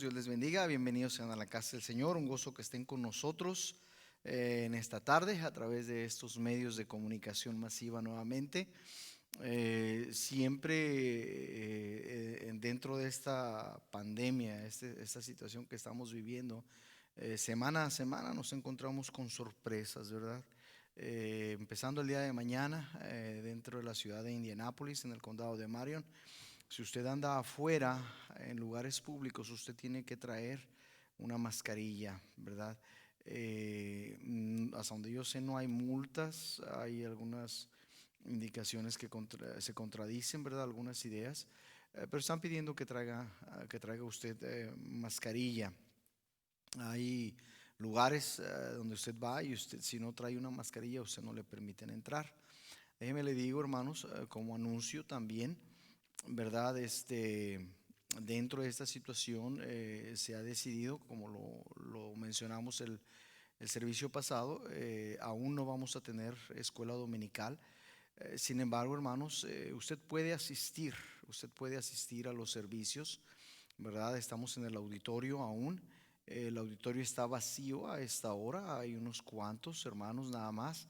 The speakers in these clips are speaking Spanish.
Dios les bendiga, bienvenidos sean a la casa del Señor, un gozo que estén con nosotros en esta tarde a través de estos medios de comunicación masiva nuevamente. Siempre dentro de esta pandemia, esta situación que estamos viviendo, semana a semana nos encontramos con sorpresas, ¿verdad? Empezando el día de mañana dentro de la ciudad de Indianápolis, en el condado de Marion. Si usted anda afuera en lugares públicos, usted tiene que traer una mascarilla, ¿verdad? Hasta donde yo sé no hay multas, hay algunas indicaciones que se contradicen, ¿verdad? Algunas ideas, pero están pidiendo que traiga usted mascarilla. Hay lugares donde usted va y usted si no trae una mascarilla, usted no le permiten entrar. Déjeme le digo, hermanos, como anuncio también. ¿Verdad? Dentro de esta situación se ha decidido, como lo mencionamos el servicio pasado, aún no vamos a tener escuela dominical. Sin embargo, hermanos, usted puede asistir a los servicios, ¿verdad? Estamos en el auditorio aún. El auditorio está vacío a esta hora, hay unos cuantos hermanos nada más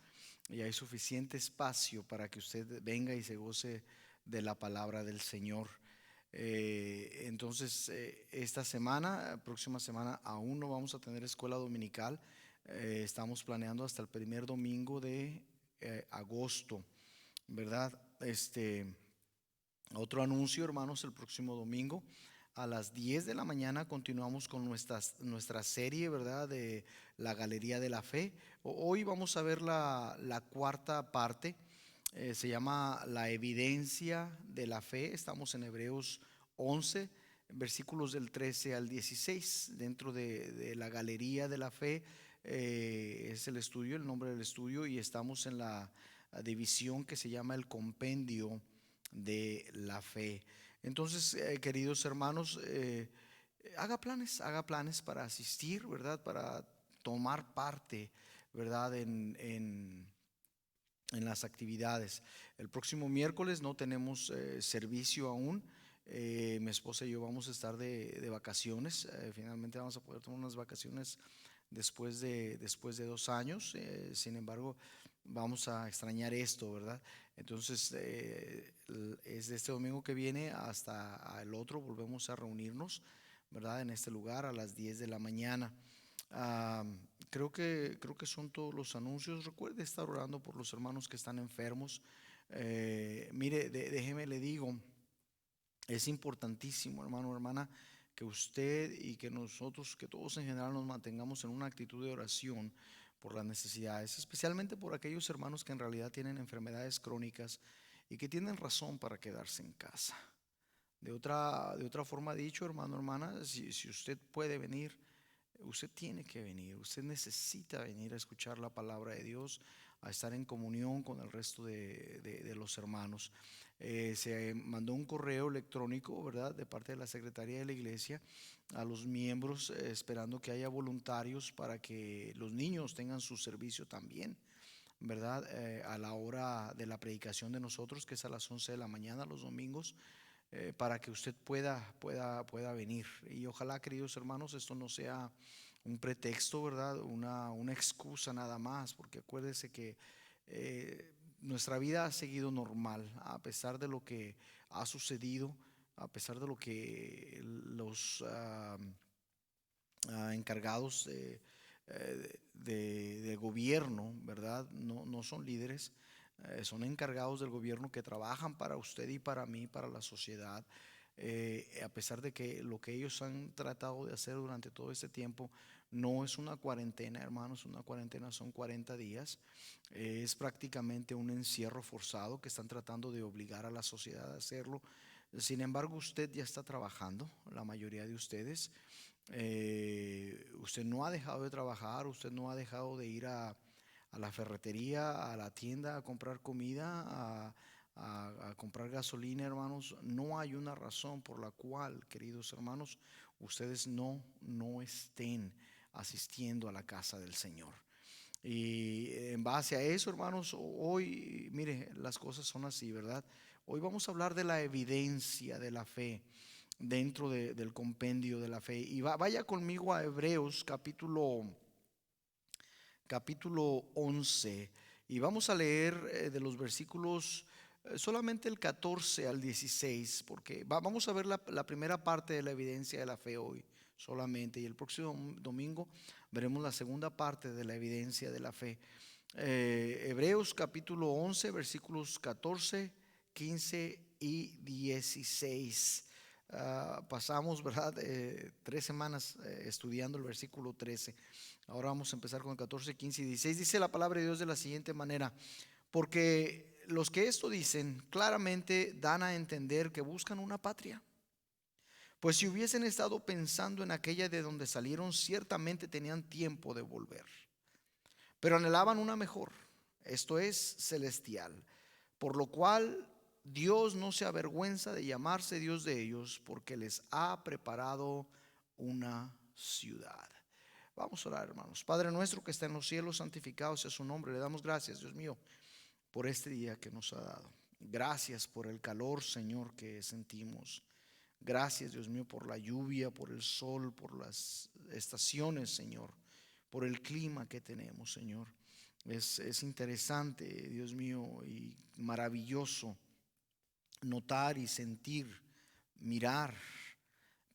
y hay suficiente espacio para que usted venga y se goce de la palabra del Señor. Entonces, esta semana, próxima semana, aún no vamos a tener escuela dominical. Estamos planeando hasta el primer domingo de agosto, ¿verdad? Otro anuncio, hermanos, el próximo domingo a las 10 de la mañana continuamos con nuestra serie, ¿verdad? De la Galería de la Fe. Hoy vamos a ver la cuarta parte. Se llama La evidencia de la fe. Estamos en Hebreos 11, versículos del 13 al 16. Dentro de la Galería de la Fe es el estudio, el nombre del estudio, y estamos en la división que se llama el compendio de la fe. Entonces, queridos hermanos, haga planes para asistir, ¿verdad? Para tomar parte, ¿verdad? En las actividades. El próximo miércoles no tenemos servicio aún. Mi esposa y yo vamos a estar de vacaciones. Finalmente vamos a poder tomar unas vacaciones después de 2 años. Sin embargo, vamos a extrañar esto, ¿verdad? Entonces, es de este domingo que viene hasta el otro, volvemos a reunirnos, ¿verdad? En este lugar a las 10 de la mañana. Ah, creo que son todos los anuncios. Recuerde estar orando por los hermanos que están enfermos. Mire, déjeme le digo, es importantísimo, hermano, hermana, que usted y que nosotros, que todos en general nos mantengamos en una actitud de oración por las necesidades, especialmente por aquellos hermanos que en realidad tienen enfermedades crónicas y que tienen razón para quedarse en casa. De otra forma dicho, hermano, hermana, si usted puede venir, usted tiene que venir, usted necesita venir a escuchar la palabra de Dios, a estar en comunión con el resto de los hermanos. Se mandó un correo electrónico, ¿verdad?, de parte de la Secretaría de la Iglesia a los miembros, esperando que haya voluntarios para que los niños tengan su servicio también, ¿verdad? A la hora de la predicación de nosotros, que es a las 11 de la mañana los domingos, para que usted pueda venir. Y ojalá, queridos hermanos, esto no sea un pretexto, ¿verdad? Una excusa nada más, porque acuérdese que nuestra vida ha seguido normal, a pesar de lo que ha sucedido, a pesar de lo que los encargados de gobierno, ¿verdad? No son líderes, son encargados del gobierno que trabajan para usted y para mí, para la sociedad. A pesar de que lo que ellos han tratado de hacer durante todo este tiempo no es una cuarentena, hermanos, una cuarentena son 40 días, es prácticamente un encierro forzado que están tratando de obligar a la sociedad a hacerlo. Sin embargo, usted ya está trabajando, la mayoría de ustedes. Usted no ha dejado de trabajar, usted no ha dejado de ir a la ferretería, a la tienda a comprar comida, a comprar gasolina, hermanos. No hay una razón por la cual, queridos hermanos, ustedes no estén asistiendo a la casa del Señor. Y en base a eso, hermanos, hoy, mire, las cosas son así, ¿verdad? Hoy vamos a hablar de la evidencia de la fe. dentro del compendio de la fe. Y vaya conmigo a Hebreos capítulo 11 y vamos a leer de los versículos solamente el 14 al 16, porque vamos a ver la primera parte de la evidencia de la fe hoy solamente, y el próximo domingo veremos la segunda parte de la evidencia de la fe. Hebreos capítulo 11 versículos 14, 15 y 16. Pasamos, ¿verdad? 3 semanas estudiando el versículo 13. Ahora vamos a empezar con el 14, 15 y 16. Dice la palabra de Dios de la siguiente manera: porque los que esto dicen claramente dan a entender que buscan una patria. Pues si hubiesen estado pensando en aquella de donde salieron, ciertamente tenían tiempo de volver. Pero anhelaban una mejor, esto es celestial, por lo cual Dios no se avergüenza de llamarse Dios de ellos, porque les ha preparado una ciudad. Vamos a orar, hermanos. Padre nuestro que está en los cielos, santificado sea su nombre. Le damos gracias, Dios mío, por este día que nos ha dado. Gracias por el calor, Señor, que sentimos. Gracias, Dios mío, por la lluvia, por el sol, por las estaciones, Señor, por el clima que tenemos, Señor. Es interesante, Dios mío, y maravilloso notar y sentir, mirar,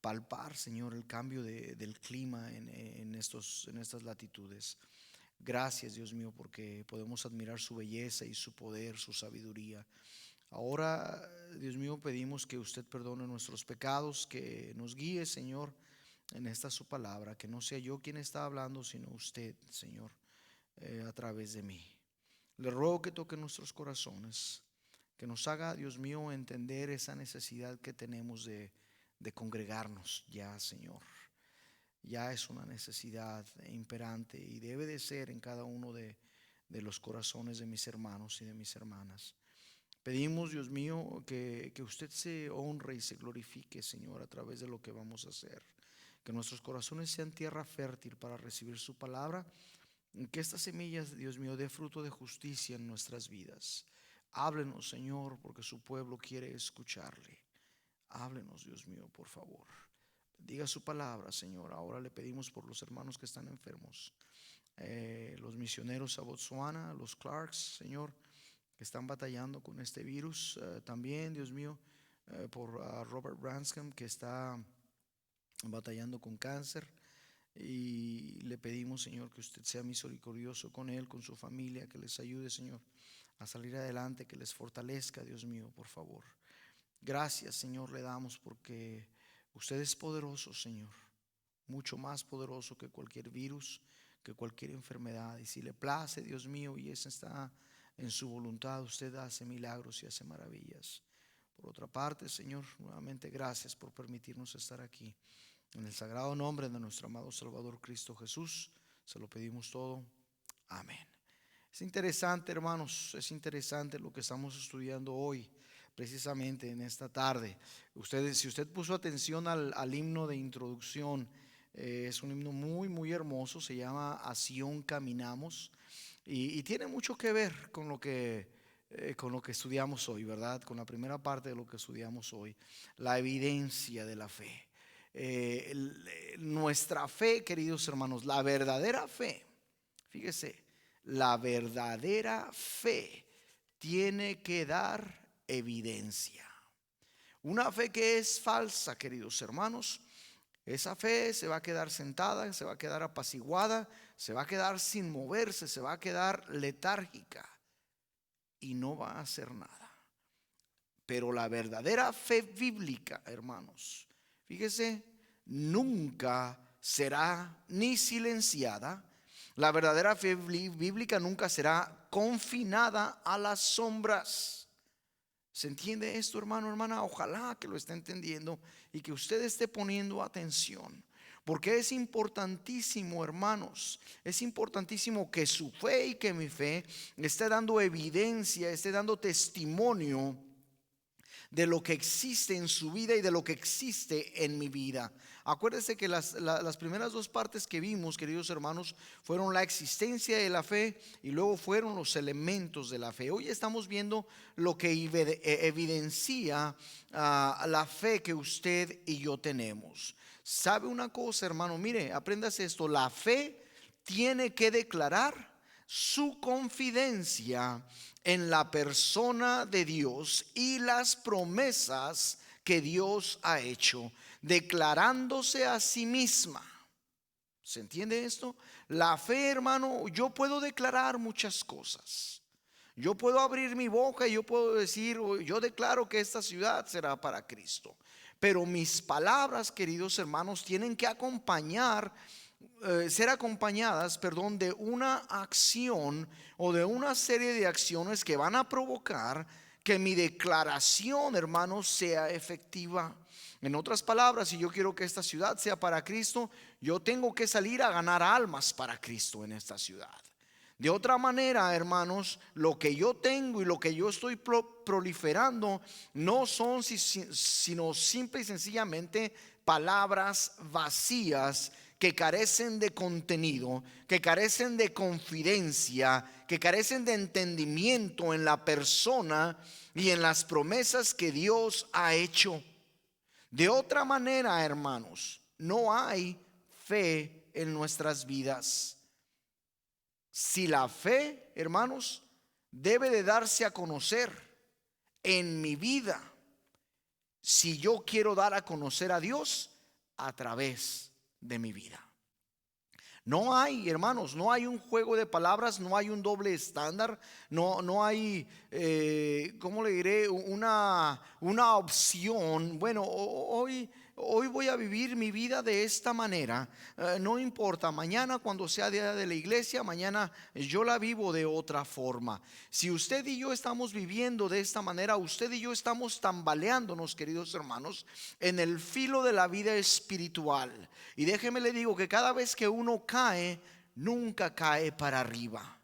palpar, Señor, el cambio del clima en estas latitudes. Gracias, Dios mío, porque podemos admirar su belleza y su poder, su sabiduría. Ahora, Dios mío, pedimos que usted perdone nuestros pecados, que nos guíe, Señor, en esta su palabra, que no sea yo quien está hablando, sino usted, Señor, a través de mí. Le ruego que toque nuestros corazones, que nos haga, Dios mío, entender esa necesidad que tenemos de congregarnos ya, Señor. Ya es una necesidad imperante y debe de ser en cada uno de los corazones de mis hermanos y de mis hermanas. Pedimos, Dios mío, que usted se honre y se glorifique, Señor, a través de lo que vamos a hacer. Que nuestros corazones sean tierra fértil para recibir su palabra. Que estas semillas, Dios mío, dé fruto de justicia en nuestras vidas. Háblenos, Señor, porque su pueblo quiere escucharle. Háblenos, Dios mío, por favor. Diga su palabra, Señor. Ahora le pedimos por los hermanos que están enfermos. Los misioneros a Botswana, los Clarks, Señor, que están batallando con este virus. También, Dios mío, por Robert Branscombe, que está batallando con cáncer. Y le pedimos, Señor, que usted sea misericordioso con él, con su familia, que les ayude, Señor, a salir adelante, que les fortalezca, Dios mío, por favor. Gracias, Señor, le damos porque usted es poderoso, Señor, mucho más poderoso que cualquier virus, que cualquier enfermedad. Y si le place, Dios mío, y esa está en su voluntad, usted hace milagros y hace maravillas. Por otra parte, Señor, nuevamente gracias por permitirnos estar aquí. En el sagrado nombre de nuestro amado Salvador Cristo Jesús, se lo pedimos todo. Amén. Es interesante, hermanos, es interesante lo que estamos estudiando hoy, precisamente en esta tarde. Si usted puso atención al himno de introducción, es un himno muy, muy hermoso, se llama A Sion Caminamos, y tiene mucho que ver con lo que estudiamos hoy, ¿verdad? Con la primera parte de lo que estudiamos hoy, la evidencia de la fe. Nuestra fe, queridos hermanos, la verdadera fe, fíjese, la verdadera fe tiene que dar evidencia. Una fe que es falsa, queridos hermanos, esa fe se va a quedar sentada, se va a quedar apaciguada, se va a quedar sin moverse, se va a quedar letárgica y no va a hacer nada. Pero la verdadera fe bíblica, hermanos, fíjese, nunca será ni silenciada. La verdadera fe bíblica nunca será confinada a las sombras. ¿Se entiende esto, hermano, hermana? Ojalá que lo esté entendiendo y que usted esté poniendo atención. Porque es importantísimo, hermanos, es importantísimo que su fe y que mi fe esté dando evidencia, esté dando testimonio de lo que existe en su vida y de lo que existe en mi vida. Acuérdense que las primeras dos partes que vimos, queridos hermanos, fueron la existencia de la fe y luego fueron los elementos de la fe. Hoy estamos viendo lo que evidencia la fe que usted y yo tenemos. ¿Sabe una cosa, hermano? Mire, apréndase esto. La fe tiene que declarar su confidencia en la persona de Dios y las promesas que Dios ha hecho, declarándose a sí misma. ¿Se entiende esto? La fe, hermano, yo puedo declarar muchas cosas. Yo puedo abrir mi boca y yo puedo decir, yo declaro que esta ciudad será para Cristo. Pero mis palabras, queridos hermanos, tienen que ser acompañadas, de una acción o de una serie de acciones que van a provocar que mi declaración, hermanos, sea efectiva. En otras palabras, si yo quiero que esta ciudad sea para Cristo, yo tengo que salir a ganar almas para Cristo en esta ciudad. De otra manera, hermanos, lo que yo tengo y lo que yo estoy proliferando no son sino simple y sencillamente palabras vacías que carecen de contenido, que carecen de confidencia, que carecen de entendimiento en la persona y en las promesas que Dios ha hecho. De otra manera, hermanos, no hay fe en nuestras vidas. Si la fe, hermanos, debe de darse a conocer en mi vida, si yo quiero dar a conocer a Dios a través de mi vida. No hay, hermanos, no hay un juego de palabras, no hay un doble estándar, no hay, ¿cómo le diré? Una opción. Bueno, hoy voy a vivir mi vida de esta manera. No importa, mañana cuando sea día de la iglesia, mañana yo la vivo de otra forma. Si usted y yo estamos viviendo de esta manera, usted y yo estamos tambaleándonos, queridos hermanos, en el filo de la vida espiritual. Y déjeme le digo que cada vez que uno cae, nunca cae para arriba.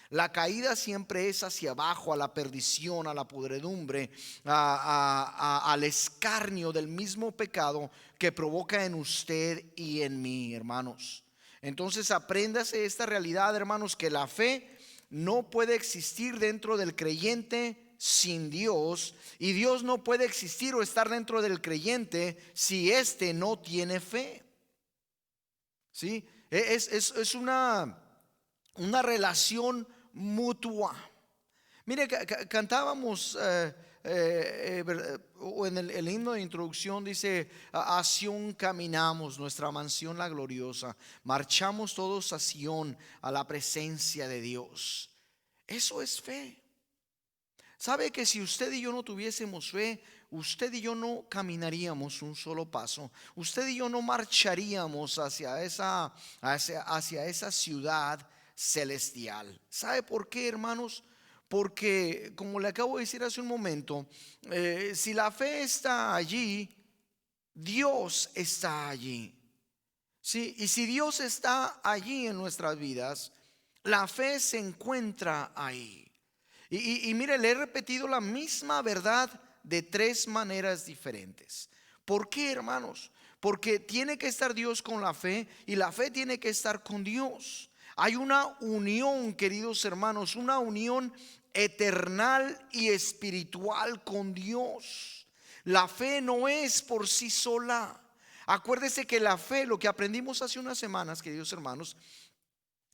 La caída siempre es hacia abajo, a la perdición, a la podredumbre, al escarnio del mismo pecado que provoca en usted y en mí, hermanos. Entonces apréndase esta realidad, hermanos, que la fe no puede existir dentro del creyente sin Dios, y Dios no puede existir o estar dentro del creyente si éste no tiene fe. ¿Sí? Es una relación mutua. Mire, cantábamos en el himno de introducción, dice: a Sión caminamos, nuestra mansión la gloriosa, marchamos todos a Sión, a la presencia de Dios. Eso es fe. ¿Sabe que si usted y yo no tuviésemos fe, usted y yo no caminaríamos un solo paso? Usted y yo no marcharíamos hacia esa ciudad celestial. ¿Sabe por qué, hermanos? Porque, como le acabo de decir hace un momento, si la fe está allí, Dios está allí. ¿Sí? Y si Dios está allí en nuestras vidas, la fe se encuentra ahí. Y mire, le he repetido la misma verdad de tres maneras diferentes. ¿Por qué, hermanos? Porque tiene que estar Dios con la fe y la fe tiene que estar con Dios. Hay una unión, queridos hermanos, una unión eternal y espiritual con Dios. La fe no es por sí sola. Acuérdese que la fe, lo que aprendimos hace unas semanas, queridos hermanos,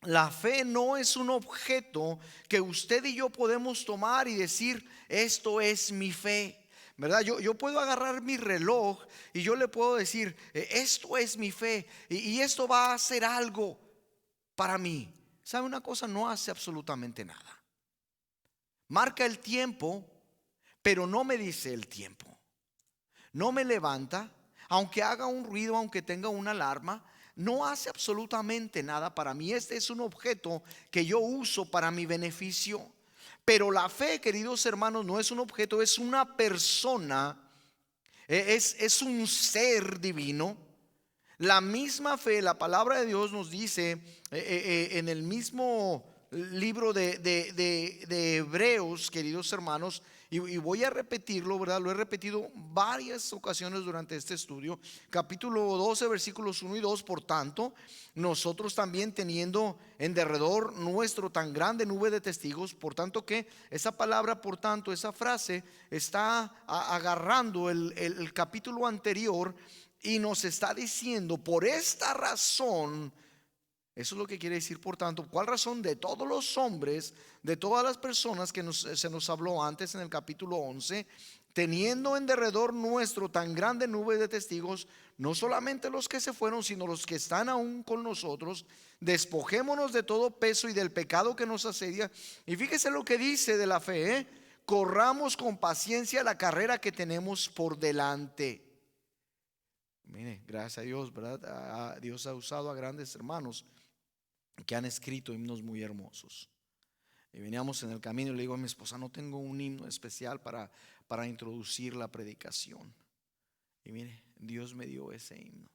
la fe no es un objeto que usted y yo podemos tomar y decir: esto es mi fe. ¿Verdad? Yo puedo agarrar mi reloj y yo le puedo decir: esto es mi fe y esto va a hacer algo para mí. ¿Sabe una cosa? No hace absolutamente nada. Marca el tiempo, pero no me dice el tiempo. No me levanta, aunque haga un ruido, aunque tenga una alarma. No hace absolutamente nada para mí. Este es un objeto que yo uso para mi beneficio. Pero la fe, queridos hermanos, no es un objeto, es una persona, es un ser divino. La misma fe, la palabra de Dios nos dice en el mismo libro de Hebreos, queridos hermanos, y voy a repetirlo, ¿verdad? Lo he repetido varias ocasiones durante este estudio. Capítulo 12, versículos 1 y 2. Por tanto, nosotros también, teniendo en derredor nuestro tan grande nube de testigos, por tanto que esa palabra, por tanto, esa frase está agarrando el capítulo anterior y nos está diciendo, por esta razón. Eso es lo que quiere decir, por tanto. ¿Cuál razón? De todos los hombres, de todas las personas que se nos habló antes en el capítulo 11, teniendo en derredor nuestro tan grande nube de testigos, no solamente los que se fueron, sino los que están aún con nosotros, despojémonos de todo peso y del pecado que nos asedia. Y fíjese lo que dice de la fe, ¿eh? Corramos con paciencia la carrera que tenemos por delante. Mire, gracias a Dios, ¿verdad? Dios ha usado a grandes hermanos que han escrito himnos muy hermosos. Y veníamos en el camino y le digo a mi esposa, no tengo un himno especial para introducir la predicación. Y mire, Dios me dio ese himno.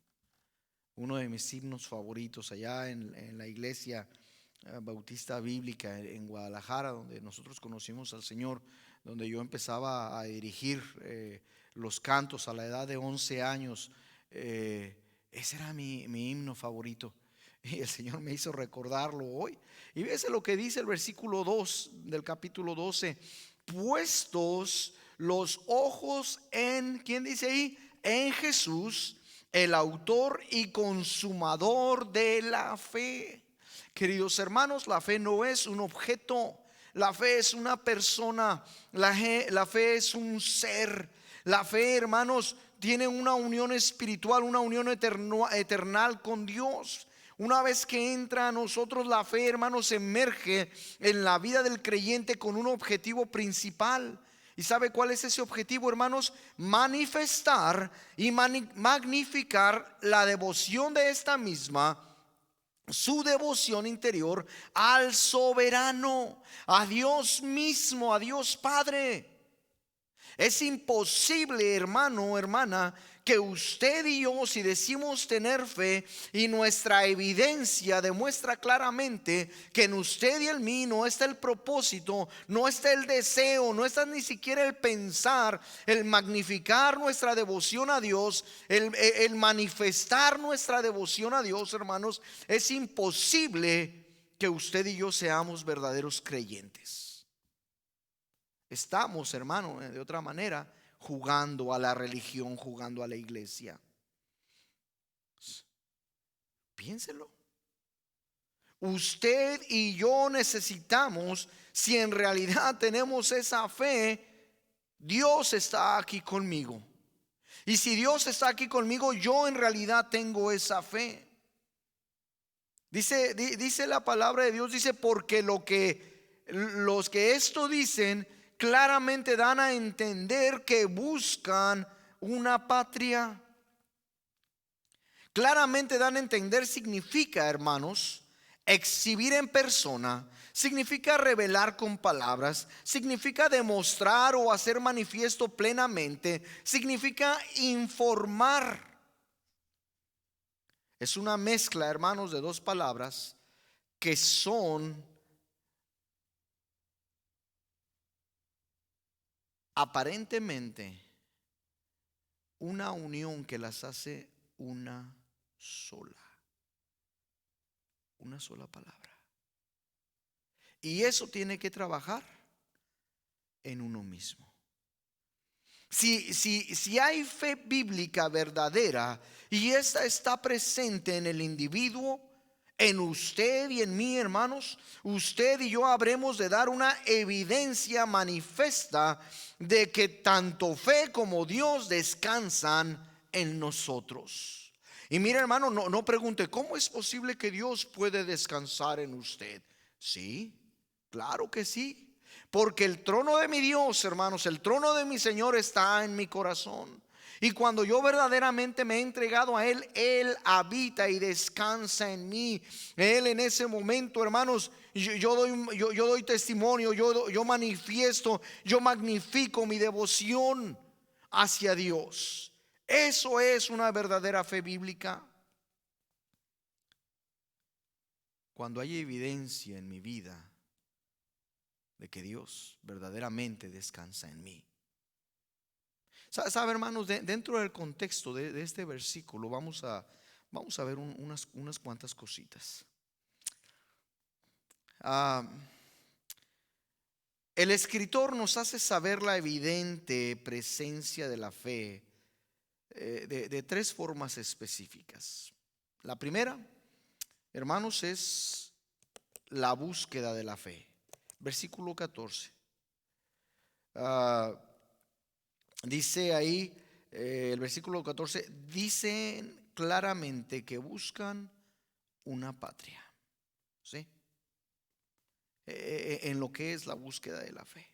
Uno de mis himnos favoritos allá en la iglesia bautista bíblica en Guadalajara, donde nosotros conocimos al Señor, donde yo empezaba a dirigir los cantos a la edad de 11 años. Ese era mi himno favorito. Y el Señor me hizo recordarlo hoy. Y fíjese lo que dice el versículo 2 del capítulo 12. Puestos los ojos en, ¿quién dice ahí? En Jesús, el autor y consumador de la fe. Queridos hermanos, la fe no es un objeto. La fe es una persona. La fe es un ser. La fe, hermanos, tiene una unión espiritual, una unión eternal con Dios. Una vez que entra a nosotros la fe, hermanos, emerge en la vida del creyente con un objetivo principal. ¿Y sabe cuál es ese objetivo, hermanos? Manifestar y magnificar la devoción de esta misma, su devoción interior al soberano, a Dios mismo, a Dios Padre. Es imposible, hermano, hermana, que usted y yo, si decimos tener fe y nuestra evidencia demuestra claramente que en usted y en mí no está el propósito, no está el deseo, no está ni siquiera el pensar, el magnificar nuestra devoción a Dios, el manifestar nuestra devoción a Dios, hermanos, es imposible que usted y yo seamos verdaderos creyentes. Estamos, hermano, de otra manera, jugando a la religión, jugando a la iglesia. Piénselo. Usted y yo necesitamos, si en realidad tenemos esa fe, Dios está aquí conmigo. Y si Dios está aquí conmigo, yo en realidad tengo esa fe. Dice la palabra de Dios, dice, porque los que esto dicen claramente dan a entender que buscan una patria. Claramente dan a entender significa, hermanos, exhibir en persona, significa revelar con palabras, significa demostrar o hacer manifiesto plenamente, significa informar. Es una mezcla, hermanos, de dos palabras que son aparentemente una unión que las hace una sola palabra. Y eso tiene que trabajar en uno mismo. Si hay fe bíblica verdadera y esta está presente en el individuo, en usted y en mí, hermanos, usted y yo habremos de dar una evidencia manifiesta de que tanto fe como Dios descansan en nosotros. Y mire, hermano, no pregunte, ¿cómo es posible que Dios puede descansar en usted? Sí, claro que sí. Porque el trono de mi Dios, hermanos, el trono de mi Señor está en mi corazón. Y cuando yo verdaderamente me he entregado a Él, Él habita y descansa en mí. Él en ese momento, hermanos, yo doy testimonio, yo manifiesto, yo magnifico mi devoción hacia Dios. Eso es una verdadera fe bíblica. Cuando hay evidencia en mi vida de que Dios verdaderamente descansa en mí. ¿Sabe, hermanos? Dentro del contexto de este versículo vamos a ver unas cuantas cositas. El escritor nos hace saber la evidente presencia de la fe de tres formas específicas. La primera, hermanos, es la búsqueda de la fe. Versículo 14. Dice ahí, el versículo 14, dicen claramente que buscan una patria. ¿Sí? En lo que es la búsqueda de la fe.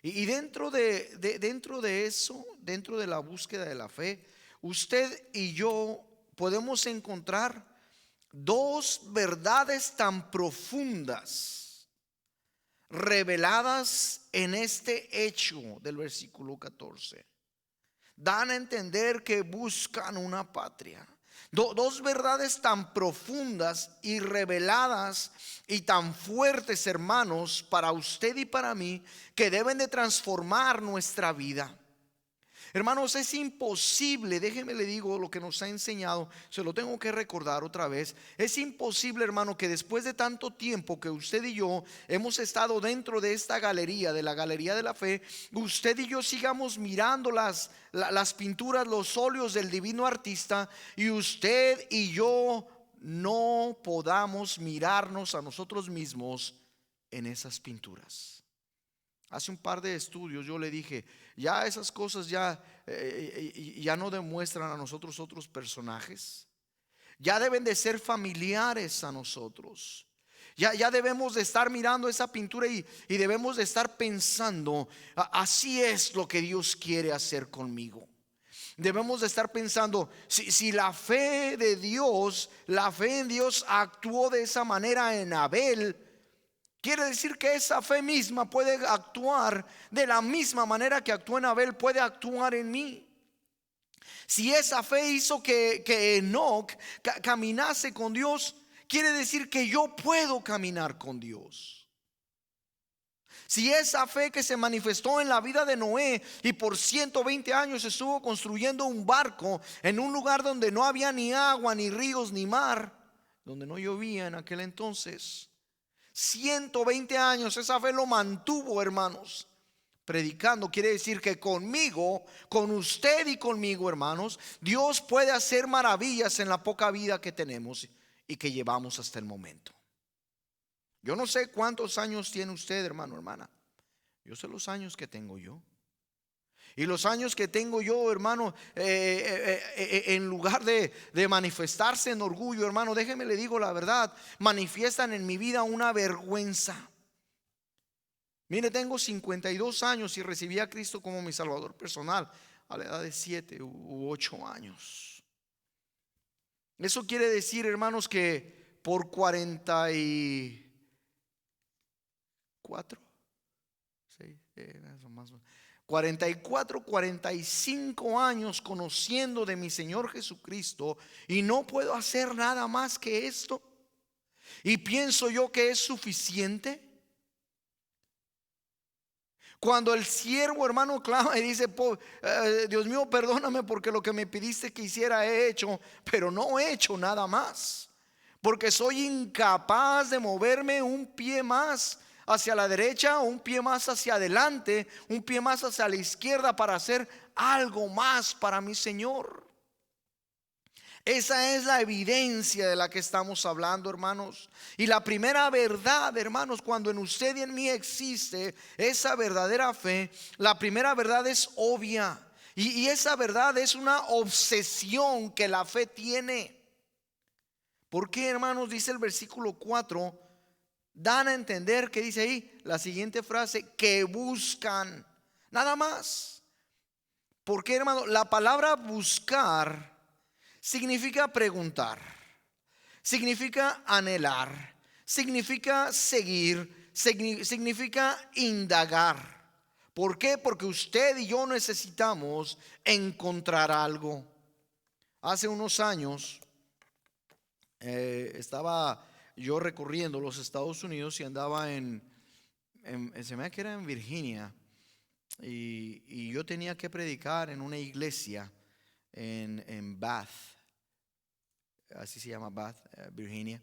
Y dentro de eso, dentro de la búsqueda de la fe, usted y yo podemos encontrar dos verdades tan profundas reveladas en este hecho del versículo 14. Dan a entender que buscan una patria. Dos verdades tan profundas y reveladas y tan fuertes, hermanos, para usted y para mí, que deben de transformar nuestra vida. Hermanos, es imposible, déjeme le digo lo que nos ha enseñado, se lo tengo que recordar otra vez. Es imposible, hermano, que después de tanto tiempo que usted y yo hemos estado dentro de esta galería, de la galería de la fe, usted y yo sigamos mirando las pinturas, los óleos del divino artista, y usted y yo no podamos mirarnos a nosotros mismos en esas pinturas. Hace un par de estudios yo le dije, ya esas cosas ya no demuestran a nosotros otros personajes. Ya deben de ser familiares a nosotros. Ya debemos de estar mirando esa pintura y debemos de estar pensando, así es lo que Dios quiere hacer conmigo. Debemos de estar pensando, si la fe de Dios, la fe en Dios actuó de esa manera en Abel, quiere decir que esa fe misma puede actuar de la misma manera que actuó en Abel, puede actuar en mí. Si esa fe hizo que Enoc caminase con Dios, quiere decir que yo puedo caminar con Dios. Si esa fe que se manifestó en la vida de Noé y por 120 años estuvo construyendo un barco en un lugar donde no había ni agua, ni ríos, ni mar, donde no llovía en aquel entonces, 120 años esa fe lo mantuvo, hermanos, predicando. Quiere decir que conmigo, con usted y conmigo, hermanos, Dios puede hacer maravillas en la poca vida que tenemos y que llevamos hasta el momento. Yo no sé cuántos años tiene usted, hermano, hermana. Yo sé los años que tengo yo. Y los años que tengo yo, hermano, en lugar de manifestarse en orgullo, hermano, déjeme le digo la verdad, manifiestan en mi vida una vergüenza. Mire, tengo 52 años y recibí a Cristo como mi Salvador personal a la edad de 7 u 8 años. Eso quiere decir, hermanos, que por 44, 45 años conociendo de mi Señor Jesucristo, y no puedo hacer nada más que esto, y pienso yo que es suficiente. Cuando el siervo, hermano, clama y dice, Dios mío, perdóname porque lo que me pidiste que hiciera he hecho, pero no he hecho nada más, porque soy incapaz de moverme un pie más hacia la derecha, un pie más hacia adelante, un pie más hacia la izquierda para hacer algo más para mi Señor. Esa es la evidencia de la que estamos hablando, hermanos. Y la primera verdad, hermanos, cuando en usted y en mí existe esa verdadera fe, la primera verdad es obvia. Y esa verdad es una obsesión que la fe tiene. ¿Por qué, hermanos? Dice el versículo 4, dan a entender que dice ahí la siguiente frase, que buscan, nada más. ¿Por qué, hermano? La palabra buscar significa preguntar, significa anhelar, significa seguir, significa indagar. ¿Por qué? Porque usted y yo necesitamos encontrar algo. Hace unos años estaba yo recorriendo los Estados Unidos y andaba en se me da que era en Virginia, y yo tenía que predicar en una iglesia en Bath, así se llama Bath, Virginia.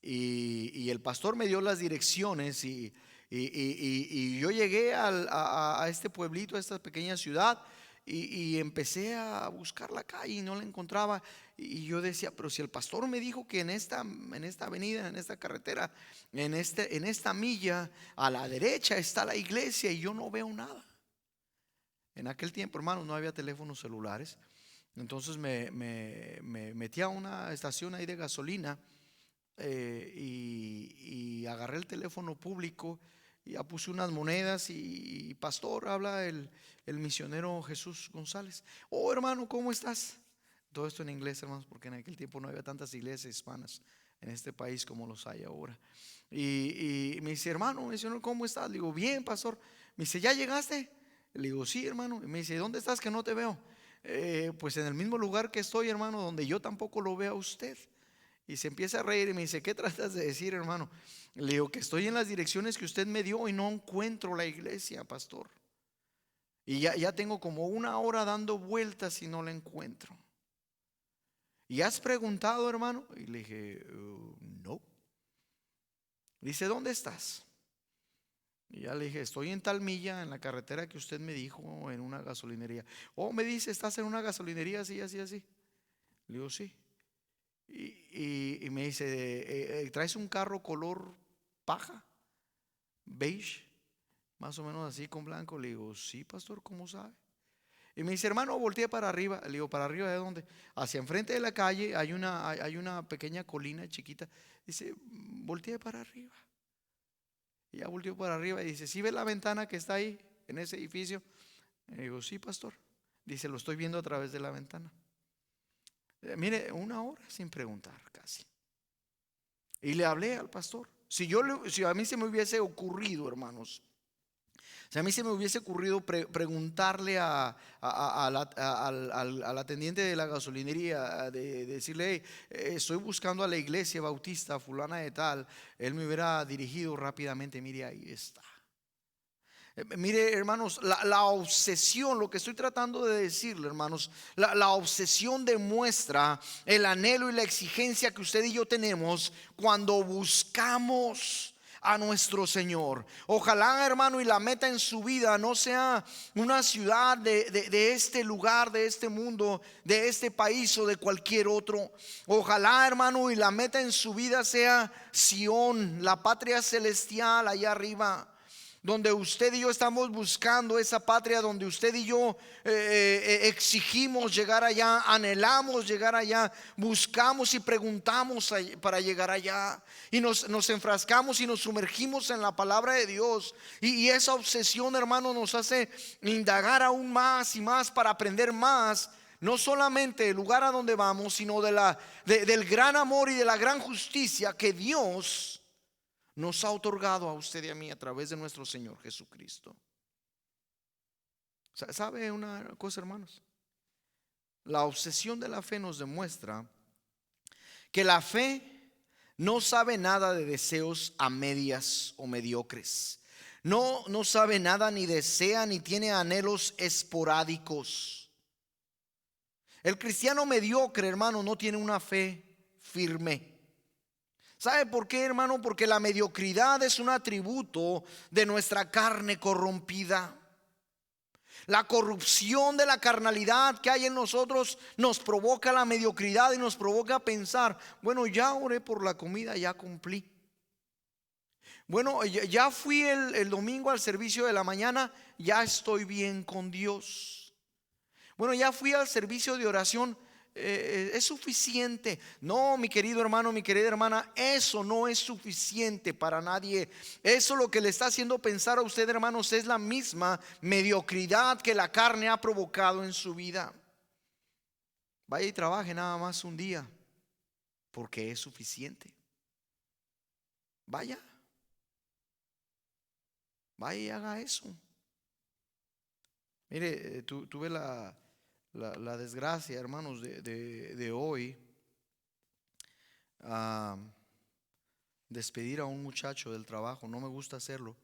Y el pastor me dio las direcciones y yo llegué a este pueblito, a esta pequeña ciudad, y empecé a buscar la calle y no la encontraba. Y yo decía, pero si el pastor me dijo que en esta avenida, en esta carretera, en esta milla a la derecha está la iglesia, y yo no veo nada. En aquel tiempo, hermanos, no había teléfonos celulares. Entonces me metí a una estación ahí de gasolina, y agarré el teléfono público y ya puse unas monedas, y pastor, habla el misionero Jesús González. Oh, hermano, ¿cómo estás? Todo esto en inglés, hermanos, porque en aquel tiempo no había tantas iglesias hispanas en este país como los hay ahora. Y me dice, hermano, misionero, ¿cómo estás? Le digo, bien, pastor. Me dice, ¿ya llegaste? Le digo, sí, hermano. Y me dice, ¿dónde estás que no te veo? Pues en el mismo lugar que estoy, hermano, donde yo tampoco lo veo a usted. Y se empieza a reír y me dice, ¿qué tratas de decir, hermano? Le digo que estoy en las direcciones que usted me dio y no encuentro la iglesia, pastor. Y ya tengo como una hora dando vueltas y no la encuentro. ¿Y has preguntado, hermano? Y le dije, no. Dice, ¿dónde estás? Y ya le dije, estoy en tal milla, en la carretera que usted me dijo, en una gasolinería. Oh, me dice, ¿estás en una gasolinería así, así, así? Le digo, sí. Y me dice, ¿traes un carro color paja, beige, más o menos así con blanco? Le digo, sí, pastor, ¿cómo sabe? Y me dice, hermano, volteé para arriba. Le digo, ¿para arriba de dónde? Hacia enfrente de la calle hay una pequeña colina chiquita. Dice, volteé para arriba. Y ya volteó para arriba y dice, ¿sí ves la ventana que está ahí en ese edificio? Le digo, sí, pastor. Dice, lo estoy viendo a través de la ventana. Mire, una hora sin preguntar casi. Y le hablé al pastor. Si a mí se me hubiese ocurrido, hermanos, si a mí se me hubiese ocurrido preguntarle al atendiente de la gasolinería, de decirle, "Hey, estoy buscando a la iglesia bautista fulana de tal", él me hubiera dirigido rápidamente, mire, ahí está. Mire, hermanos, la obsesión, lo que estoy tratando de decirle, hermanos, la obsesión demuestra el anhelo y la exigencia que usted y yo tenemos cuando buscamos a nuestro Señor. Ojalá, hermano, y la meta en su vida no sea una ciudad de este lugar, de este mundo, de este país o de cualquier otro. Ojalá, hermano, y la meta en su vida sea Sión, la patria celestial allá arriba, donde usted y yo estamos buscando esa patria, donde usted y yo exigimos llegar allá, anhelamos llegar allá, buscamos y preguntamos para llegar allá, y nos enfrascamos y nos sumergimos en la palabra de Dios, y esa obsesión, hermano, nos hace indagar aún más y más para aprender más, no solamente del lugar a donde vamos, sino del gran amor y de la gran justicia que Dios nos ha otorgado a usted y a mí a través de nuestro Señor Jesucristo. ¿Sabe una cosa, hermanos? La obsesión de la fe nos demuestra que la fe no sabe nada de deseos a medias o mediocres. No sabe nada, ni desea, ni tiene anhelos esporádicos. El cristiano mediocre, hermano, no tiene una fe firme. ¿Sabe por qué, hermano? Porque la mediocridad es un atributo de nuestra carne corrompida. La corrupción de la carnalidad que hay en nosotros nos provoca la mediocridad y nos provoca pensar, bueno, ya oré por la comida, ya cumplí. Bueno, ya fui el domingo al servicio de la mañana, ya estoy bien con Dios. Bueno, ya fui al servicio de oración, es suficiente. No, mi querido hermano, mi querida hermana, eso no es suficiente para nadie. Eso lo que le está haciendo pensar a usted, hermanos, es la misma mediocridad que la carne ha provocado en su vida. Vaya y trabaje nada más un día, porque es suficiente. Vaya y haga eso. Mire, tuve la desgracia, hermanos, de hoy despedir a un muchacho del trabajo. No me gusta hacerlo,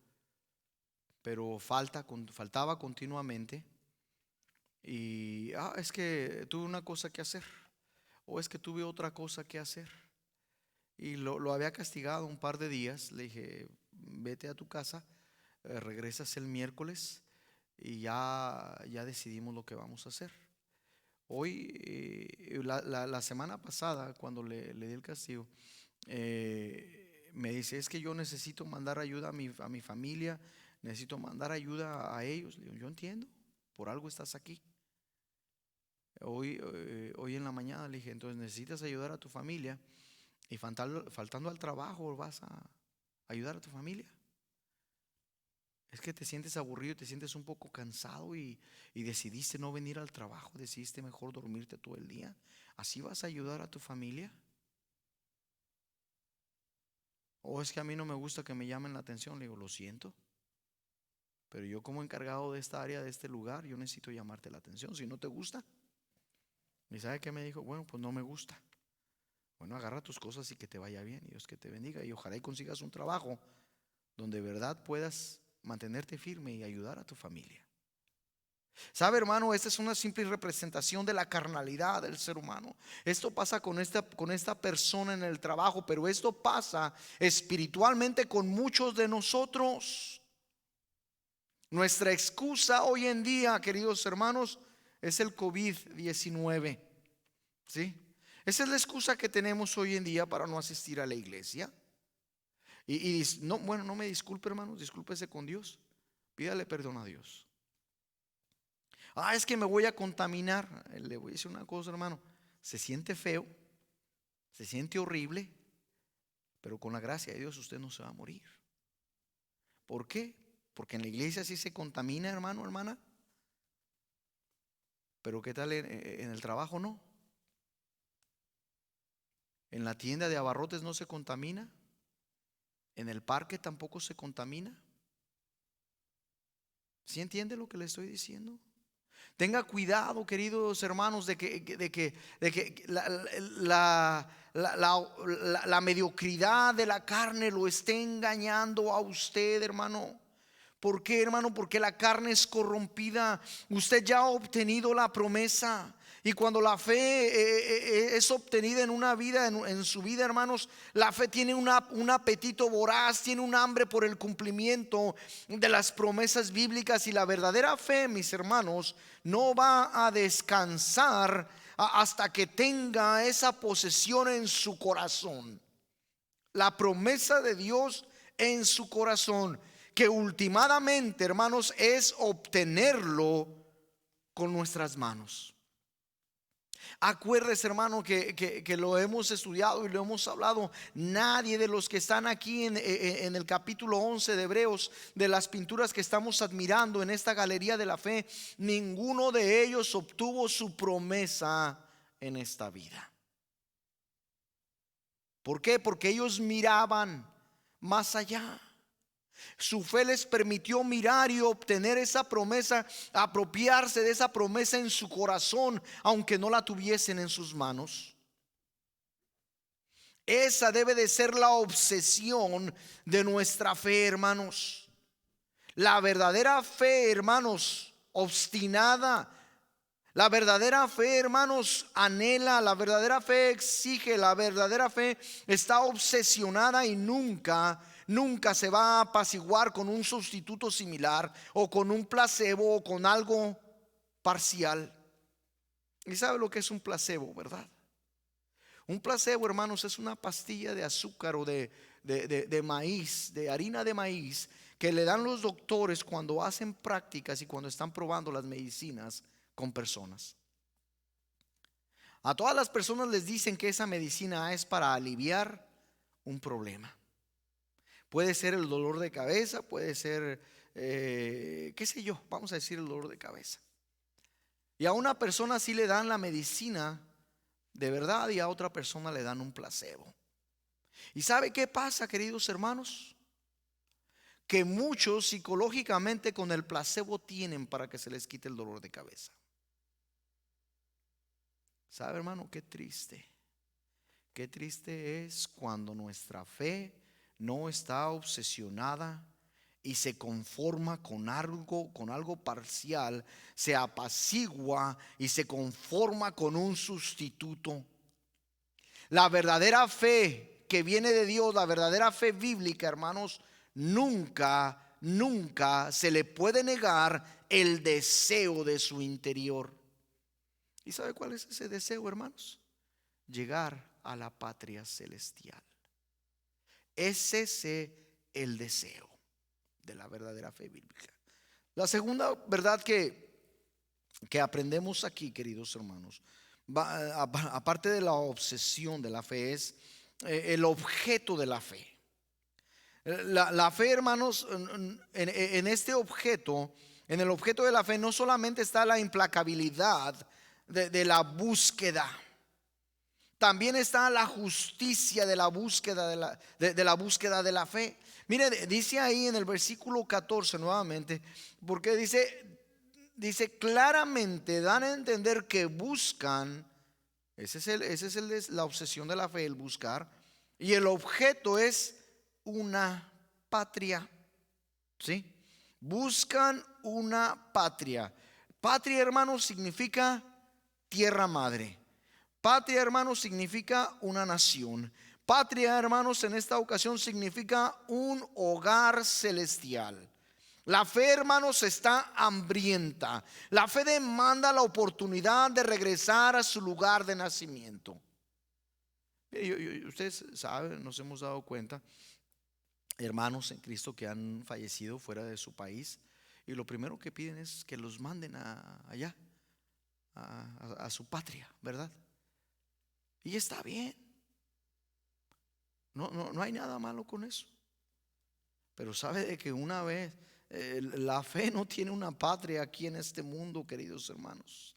pero faltaba continuamente. Y es que tuve una cosa que hacer, o es que tuve otra cosa que hacer. Y lo había castigado un par de días. Le dije, vete a tu casa, regresas el miércoles y ya decidimos lo que vamos a hacer. Hoy, la semana pasada, cuando le di el castigo, me dice, es que yo necesito mandar ayuda a mi familia, necesito mandar ayuda a ellos. Le digo, yo entiendo, por algo estás aquí. Hoy en la mañana le dije, entonces necesitas ayudar a tu familia y faltando al trabajo vas a ayudar a tu familia. Es que te sientes aburrido, te sientes un poco cansado y decidiste no venir al trabajo, decidiste mejor dormirte todo el día. ¿Así vas a ayudar a tu familia? O es que a mí no me gusta que me llamen la atención. Le digo, lo siento, pero yo como encargado de esta área, de este lugar, yo necesito llamarte la atención. Si no te gusta. ¿Y sabe qué me dijo? Bueno, pues no me gusta. Bueno, agarra tus cosas y que te vaya bien. Y Dios que te bendiga. Y ojalá y consigas un trabajo donde de verdad puedas mantenerte firme y ayudar a tu familia. ¿Sabe, hermano? Esta es una simple representación de la carnalidad del ser humano. Esto pasa con esta persona en el trabajo, pero esto pasa espiritualmente con muchos de nosotros. Nuestra excusa hoy en día, queridos hermanos, es el COVID-19. ¿Sí? Esa es la excusa que tenemos hoy en día para no asistir a la iglesia. Y no, bueno, no me disculpe, hermanos, discúlpese con Dios. Pídale perdón a Dios. Es que me voy a contaminar. Le voy a decir una cosa, hermano. Se siente feo, se siente horrible, pero con la gracia de Dios usted no se va a morir. ¿Por qué? Porque en la iglesia sí se contamina, hermano, hermana. Pero ¿qué tal en el trabajo? No. En la tienda de abarrotes no se contamina. En el parque tampoco se contamina. ¿Sí entiende lo que le estoy diciendo? Tenga cuidado, queridos hermanos, de que la mediocridad de la carne lo esté engañando a usted, hermano. ¿Por qué, hermano? Porque la carne es corrompida. Usted ya ha obtenido la promesa. Y cuando la fe es obtenida en una vida, en su vida, hermanos, la fe tiene un apetito voraz, tiene un hambre por el cumplimiento de las promesas bíblicas. Y la verdadera fe, mis hermanos, no va a descansar hasta que tenga esa posesión en su corazón. La promesa de Dios en su corazón, que ultimadamente, hermanos, es obtenerlo con nuestras manos. Acuérdese, hermano, que lo hemos estudiado y lo hemos hablado. Nadie de los que están aquí en el capítulo 11 de Hebreos, de las pinturas que estamos admirando en esta galería de la fe, ninguno de ellos obtuvo su promesa en esta vida. ¿Por qué? Porque ellos miraban más allá. Su fe les permitió mirar y obtener esa promesa, apropiarse de esa promesa en su corazón, aunque no la tuviesen en sus manos. Esa debe de ser la obsesión de nuestra fe, hermanos. La verdadera fe, hermanos, obstinada. La verdadera fe, hermanos, anhela. La verdadera fe exige. La verdadera fe está obsesionada y nunca se va a apaciguar con un sustituto similar o con un placebo o con algo parcial. ¿Y sabe lo que es un placebo, verdad? Un placebo, hermanos, es una pastilla de azúcar o de maíz, de harina de maíz, que le dan los doctores cuando hacen prácticas y cuando están probando las medicinas con personas. A todas las personas les dicen que esa medicina es para aliviar un problema. Puede ser el dolor de cabeza, puede ser, qué sé yo, vamos a decir el dolor de cabeza. Y a una persona sí le dan la medicina de verdad y a otra persona le dan un placebo. ¿Y sabe qué pasa, queridos hermanos? Que muchos psicológicamente con el placebo tienen para que se les quite el dolor de cabeza. ¿Sabe, hermano? Qué triste. Qué triste es cuando nuestra fe no está obsesionada y se conforma con algo parcial, se apacigua y se conforma con un sustituto. La verdadera fe que viene de Dios, la verdadera fe bíblica, hermanos, nunca se le puede negar el deseo de su interior. ¿Y sabe cuál es ese deseo, hermanos? Llegar a la patria celestial. Es ese el deseo de la verdadera fe bíblica. La segunda verdad que aprendemos aquí, queridos hermanos, aparte de la obsesión de la fe, es el objeto de la fe. La fe, hermanos, en este objeto, en el objeto de la fe, no solamente está la implacabilidad de la búsqueda, también está la justicia de la búsqueda de la búsqueda de la fe. Mire, dice ahí en el versículo 14 nuevamente, porque dice claramente, dan a entender que buscan. Esa es la obsesión de la fe, el buscar. Y el objeto es una patria. ¿Sí? Buscan una patria. Patria, hermanos, significa tierra madre. Patria, hermanos, significa una nación. Patria, hermanos, en esta ocasión significa un hogar celestial. La fe, hermanos, está hambrienta. La fe demanda la oportunidad de regresar a su lugar de nacimiento. Ustedes saben, nos hemos dado cuenta, hermanos en Cristo que han fallecido fuera de su país, y lo primero que piden es que los manden allá, a su patria, ¿verdad? Y está bien. No hay nada malo con eso. Pero sabe de que una vez la fe no tiene una patria aquí en este mundo, queridos hermanos.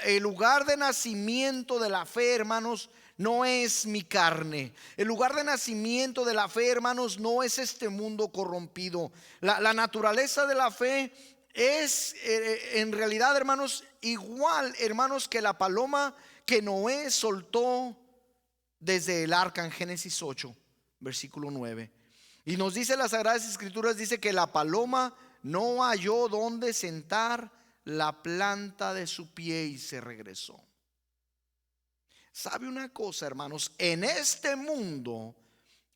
El lugar de nacimiento de la fe, hermanos, no es mi carne. El lugar de nacimiento de la fe, hermanos, no es este mundo corrompido. La naturaleza de la fe es en realidad, hermanos, igual, hermanos, que la paloma que Noé soltó desde el arca en Génesis 8, versículo 9. Y nos dice las Sagradas Escrituras, dice que la paloma no halló donde sentar la planta de su pie y se regresó. ¿Sabe una cosa, hermanos? En este mundo,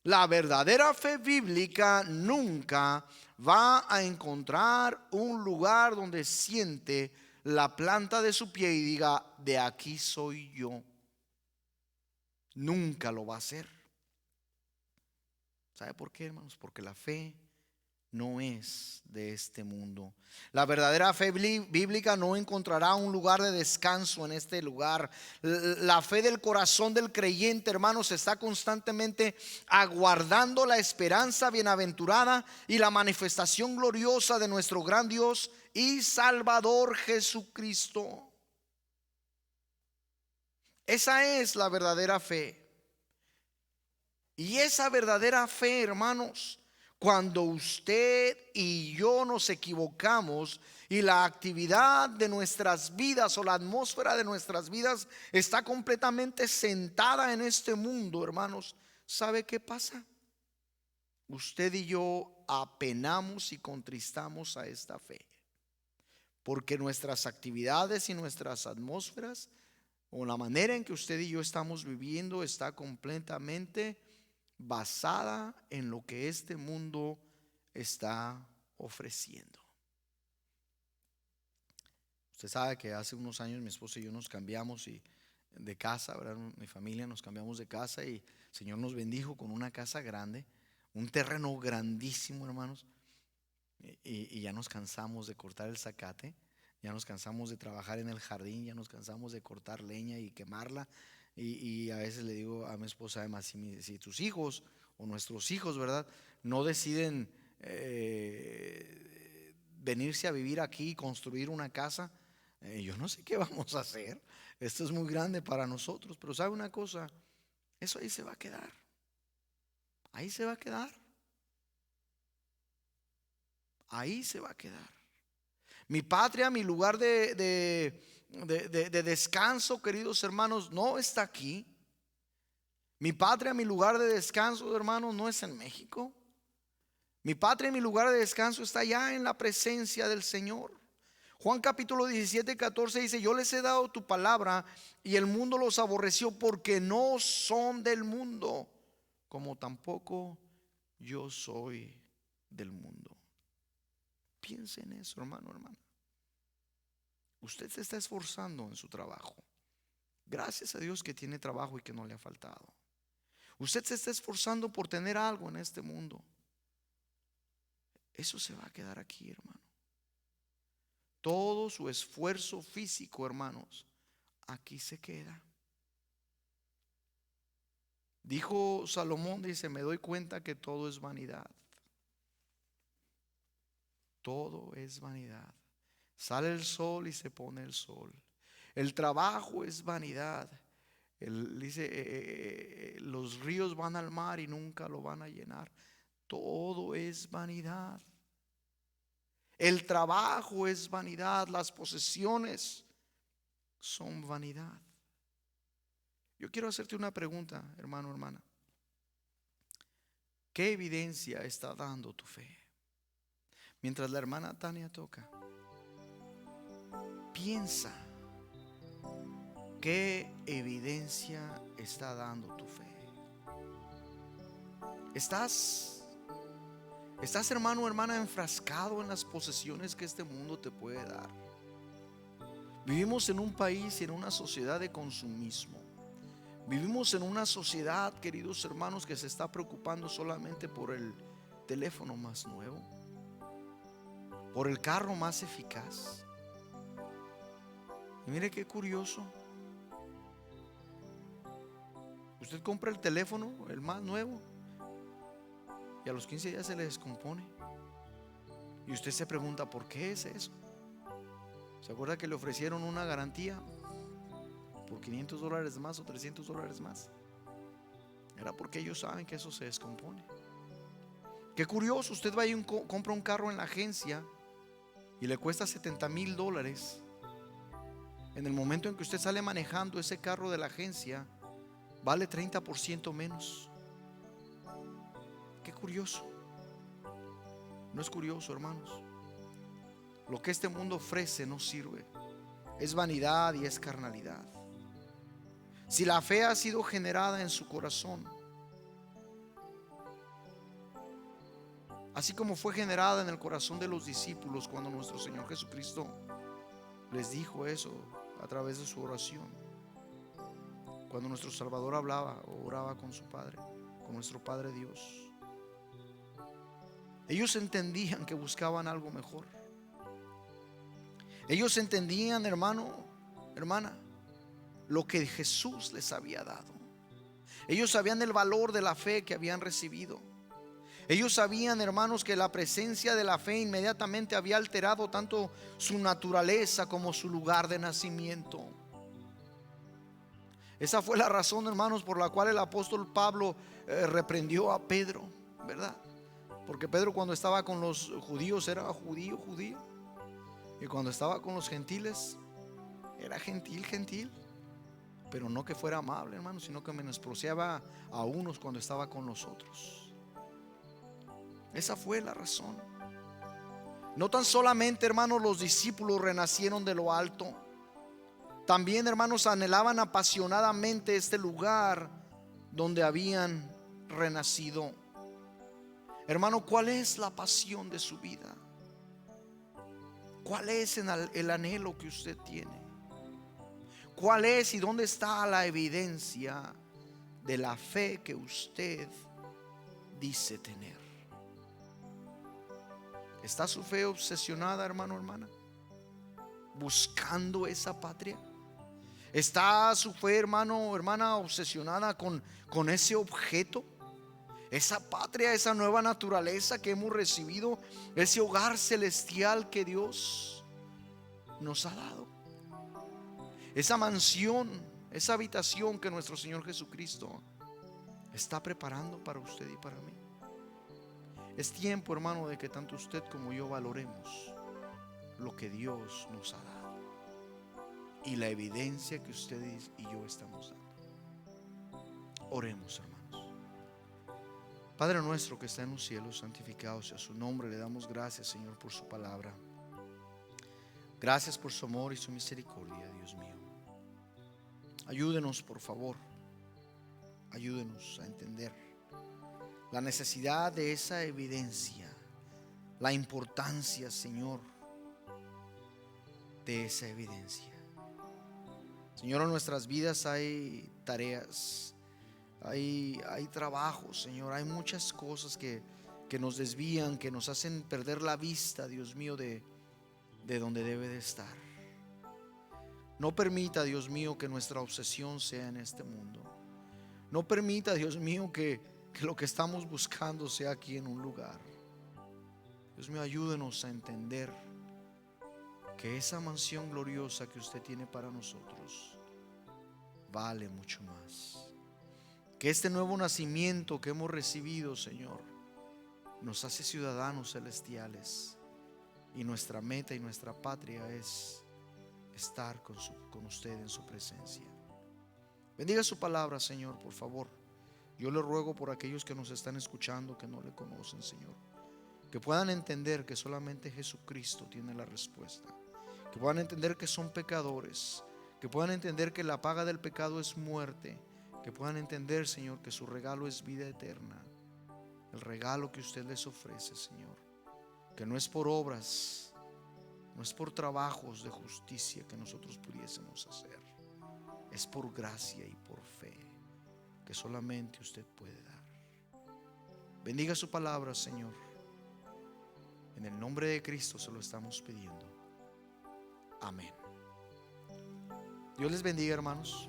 la verdadera fe bíblica nunca va a encontrar un lugar donde siente la planta de su pie y diga, de aquí soy yo. Nunca lo va a hacer. ¿Sabe por qué, hermanos? Porque la fe no es de este mundo. La verdadera fe bíblica no encontrará un lugar de descanso en este lugar. La fe del corazón del creyente, hermanos, está constantemente aguardando la esperanza bienaventurada y la manifestación gloriosa de nuestro gran Dios y Salvador Jesucristo. Esa es la verdadera fe. Y esa verdadera fe, hermanos, cuando usted y yo nos equivocamos y la actividad de nuestras vidas o la atmósfera de nuestras vidas está completamente sentada en este mundo, hermanos, ¿sabe qué pasa? Usted y yo apenamos y contristamos a esta fe, porque nuestras actividades y nuestras atmósferas o la manera en que usted y yo estamos viviendo está completamente basada en lo que este mundo está ofreciendo. Usted sabe que hace unos años mi esposa y yo nos cambiamos de casa, ¿verdad? Mi familia nos cambiamos de casa y el Señor nos bendijo con una casa grande, un terreno grandísimo, hermanos, y ya nos cansamos de cortar el zacate, ya nos cansamos de trabajar en el jardín, ya nos cansamos de cortar leña y quemarla. Y a veces le digo a mi esposa, además, si tus hijos o nuestros hijos, ¿verdad?, no deciden venirse a vivir aquí y construir una casa, yo no sé qué vamos a hacer. Esto es muy grande para nosotros, pero ¿sabe una cosa? Eso ahí se va a quedar. Ahí se va a quedar. Ahí se va a quedar. Mi patria, mi lugar de descanso, queridos hermanos, no está aquí. Mi patria, mi lugar de descanso, hermanos, no es en México. Mi patria y mi lugar de descanso está allá en la presencia del Señor. Juan capítulo 17, 14 dice: yo les he dado tu palabra y el mundo los aborreció porque no son del mundo, como tampoco yo soy del mundo. Piense en eso, hermano, hermana. Usted se está esforzando en su trabajo. Gracias a Dios que tiene trabajo y que no le ha faltado. Usted se está esforzando por tener algo en este mundo. Eso se va a quedar aquí, hermano. Todo su esfuerzo físico, hermanos, aquí se queda. Dijo Salomón, dice: me doy cuenta que todo es vanidad. Todo es vanidad. Sale el sol y se pone el sol. El trabajo es vanidad. Dice, los ríos van al mar y nunca lo van a llenar. Todo es vanidad. El trabajo es vanidad. Las posesiones son vanidad. Yo quiero hacerte una pregunta, hermano, hermana. ¿Qué evidencia está dando tu fe? Mientras la hermana Tania toca, piensa, ¿qué evidencia está dando tu fe? ¿Estás, hermano, hermana, enfrascado en las posesiones que este mundo te puede dar? Vivimos en un país y en una sociedad de consumismo. Vivimos en una sociedad, queridos hermanos, que se está preocupando solamente por el teléfono más nuevo, por el carro más eficaz. Y mire qué curioso. Usted compra el teléfono, el más nuevo, y a los 15 días se le descompone. Y usted se pregunta, ¿por qué es eso? ¿Se acuerda que le ofrecieron una garantía por $500 más o $300 más? Era porque ellos saben que eso se descompone. Qué curioso, usted va y compra un carro en la agencia y le cuesta $70,000. En el momento en que usted sale manejando ese carro de la agencia, vale 30% menos. Qué curioso. ¿No es curioso, hermanos? Lo que este mundo ofrece no sirve. Es vanidad y es carnalidad. Si la fe ha sido generada en su corazón, así como fue generada en el corazón de los discípulos cuando nuestro Señor Jesucristo les dijo eso a través de su oración, cuando nuestro Salvador hablaba o oraba con su Padre, con nuestro Padre Dios, ellos entendían que buscaban algo mejor. Ellos entendían, hermano, hermana, lo que Jesús les había dado. Ellos sabían el valor de la fe que habían recibido. Ellos sabían, hermanos, que la presencia de la fe inmediatamente había alterado tanto su naturaleza como su lugar de nacimiento. Esa fue la razón, hermanos, por la cual el apóstol Pablo reprendió a Pedro, ¿verdad? Porque Pedro, cuando estaba con los judíos, era judío. Y cuando estaba con los gentiles, era gentil. Pero no que fuera amable, hermanos, sino que menospreciaba a unos cuando estaba con los otros. Esa fue la razón. No tan solamente, hermanos, los discípulos renacieron de lo alto. También, hermanos, anhelaban apasionadamente este lugar donde habían renacido. Hermano, ¿cuál es la pasión de su vida? ¿Cuál es el anhelo que usted tiene? ¿Cuál es y dónde está la evidencia de la fe que usted dice tener? ¿Está su fe obsesionada, hermano, hermana, buscando esa patria? ¿Está su fe, hermano, hermana, obsesionada con ese objeto? Esa patria, esa nueva naturaleza que hemos recibido, ese hogar celestial que Dios nos ha dado, esa mansión, esa habitación que nuestro Señor Jesucristo está preparando para usted y para mí. Es tiempo, hermano, de que tanto usted como yo valoremos lo que Dios nos ha dado y la evidencia que ustedes y yo estamos dando. Oremos, hermanos. Padre nuestro que está en los cielos, santificado sea su nombre. Le damos gracias, Señor, por su palabra. Gracias por su amor y su misericordia, Dios mío. Ayúdenos, por favor. Ayúdenos a entender la necesidad de esa evidencia, la importancia, Señor, de esa evidencia. Señor, en nuestras vidas hay tareas, hay trabajos, Señor, hay muchas cosas que nos desvían, que nos hacen perder la vista, Dios mío, de donde debe de estar. No permita, Dios mío, que nuestra obsesión sea en este mundo. No permita, Dios mío, que lo que estamos buscando sea aquí en un lugar. Dios mío, ayúdenos a entender que esa mansión gloriosa que usted tiene para nosotros vale mucho más. Que este nuevo nacimiento que hemos recibido, Señor, nos hace ciudadanos celestiales. Y nuestra meta y nuestra patria es estar con usted en su presencia. Bendiga su palabra, Señor, por favor. Yo le ruego por aquellos que nos están escuchando, que no le conocen, Señor, que puedan entender que solamente Jesucristo tiene la respuesta, que puedan entender que son pecadores, que puedan entender que la paga del pecado es muerte, que puedan entender, Señor, que su regalo es vida eterna, el regalo que usted les ofrece, Señor, que no es por obras, no es por trabajos de justicia que nosotros pudiésemos hacer, es por gracia y por fe que solamente usted puede dar. Bendiga su palabra, Señor. En el nombre de Cristo se lo estamos pidiendo. Amén. Dios les bendiga, hermanos.